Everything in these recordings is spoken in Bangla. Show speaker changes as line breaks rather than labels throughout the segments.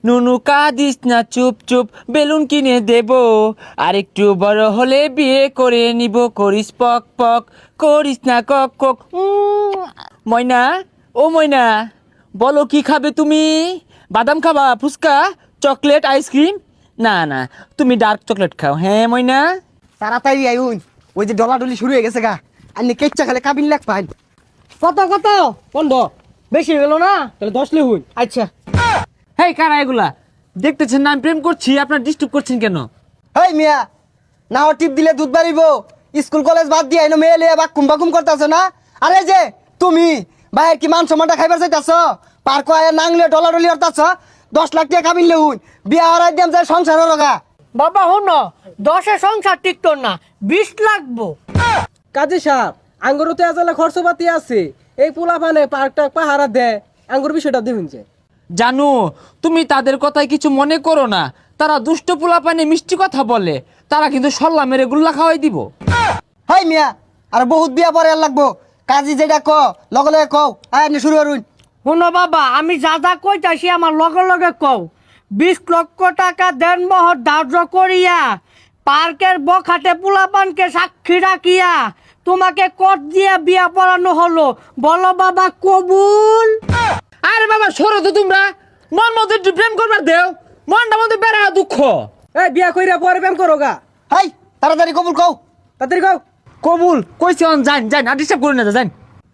নুনু কাঁদিস না, চুপ চুপ বেলুন কিনে দেব, আর একটু বড় হলে বিয়ে করে নিব, করিস পক পক করিস না কক কক। ময়না, ও ময়না, বলো কি খাবে তুমি? বাদাম খাবা, ফুচকা, চকলেট, আইসক্রিম? না না, তুমি ডার্ক চকলেট খাও। হ্যাঁ ময়না।
তাড়াতাড়ি আইউন, ওই যে ডলাডলি শুরু হয়ে গেছে গা। আর কেচ্চা খালে কাবিন লাগ পাইন।
কত কত? 15 বেশি হয়ে গেল না? তাহলে 10 লিখুন।
আচ্ছা
হেই কারা এগুলা? দেখতেছেন না আমি প্রেম করছি, আপনার ডিস্টার্ব করছেন কেন?
হেই মিয়া, না ও টিপ দিলে দুধ বাড়িব। স্কুল কলেজ বাদ দিয়ে আইনো মেয়ে লিয়ে বাকুম বাকুম করতেছ না? আরে যে তুমি বাইরে কি মান সম্মানটা খাইবার চাইতেছ? পার্ক আয়া নাংলে ডলাডলি হরতাছ। 10 লাখ টাকা কাবিন লেহুন, বিয়া হরাই দিয়াম যায় সংসার লগা।
বাবা হন 10-এ সংসার টিকতো না, 20 লাগবো।
কাজী সাহেব, আঙ্গুর তো এজালে খরচপাতি আছে। এই পোলা পানে পার্কটা পাহারা দেয়, আঙ্গুর বিষয়টা দেখুন যে।
জানো, তুমি তাদের কথায় কিছু মনে করো না। তারা দুষ্ট পোলাপানে মিষ্টি কথা বলে, তারা কিন্তু সল্লা মেরে গুল্লা খাওয়াই দিব।
হেই মিয়া, আর বহুত বিয়া পরে আর লাগবো। কাজী যেটা ক লগে লগে কও। আয় নি শুরু করুন।
শুনো বাবা, আমি যা যা কইতাছি আমার লগে লগে কও। 20 লক্ষ টাকা দেনমোহর ধার্য করিয়া পার্কের বখাটে পোলাপানকে সাক্ষী রাখিয়া তোমাকে কোর্ট দিয়ে বিয়া পড়ানো হলো। বলো বাবা কবুল?
আরে বাবা সরো তো তোমরা, মন মতো একটু প্রেম করবার দেও, মনটা মধ্যে বেড়া দুঃখ।
এই বিয়া কইরা পরে প্রেম করো গা।
হেই তাড়াতাড়ি কবুল কও।
তাড়াতাড়ি কও।
কবুল কইছি অন যান যান, আর ডিস্টার্ব করি না যান।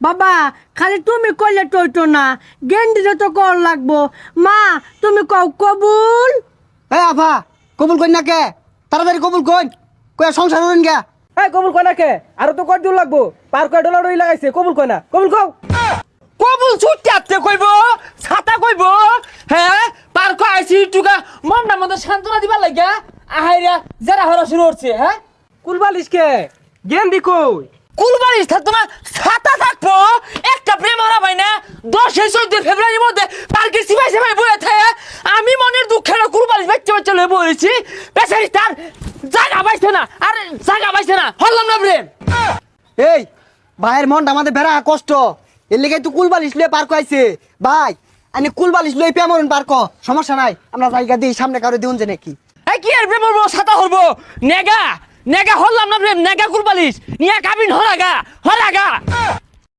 বাবা খালি তুমি কইলে টইতো না, গেন্ডিরে তো কর লাগবো। মা তুমি কও কবুল?
এই আফা, কবুল কই না কে? তাড়াতাড়ি কবুল কই। কই সংসার হরুন গা।
এই কবুল কয় না কে? আরো তো কয় দিন লাগবো। পার্ক ডলার রই লাগাইছে, কবুল কয় না। কবুল কও।
কবুল ছুটতে আতে কইব, ছাতা কইব। হ্যাঁ পার কো আইছি টুকা মনটা মধ্যে সান্ত্বনা দিবার লাগিয়া আহাইরা যারা হরা শুরু হচ্ছে। হ্যাঁ
কুলবালিশ কে? গেন্দি কই?
কুলবাড়ি থাকতো না, ছাতা থাকবো। একটা প্রেম হারা ভাই না 10-14 ফেব্রুয়ারির মধ্যে পার্কে সিপাই সিপাই বয়ে থাকে। আমি মনের দুঃখে না কুলবাড়ি বাচ্চা বাচ্চা লয়ে বলেছি, বেচারি তার জায়গা পাইছে না। আরে জায়গা পাইছে না, হল্লাম না প্রেম।
এই ভাইয়ের মনটা আমাদের বেড়া কষ্ট। এর লেগে তুই কুলবালিশ লয়ে পার্ক আইছে। ভাই আনি কুলবালিশ লয়ে পেমরন পার্ক, সমস্যা নাই। আমরা জায়গা দিই, সামনে কারো দিউন যে নাকি।
এই কি আর প্রেম হবো, ছাতা হরবো, নেগা নেগা হল্লাম না প্রেম, নেগা কুলবালিশ নিয়ে কাবিন হরাগা হরাগা।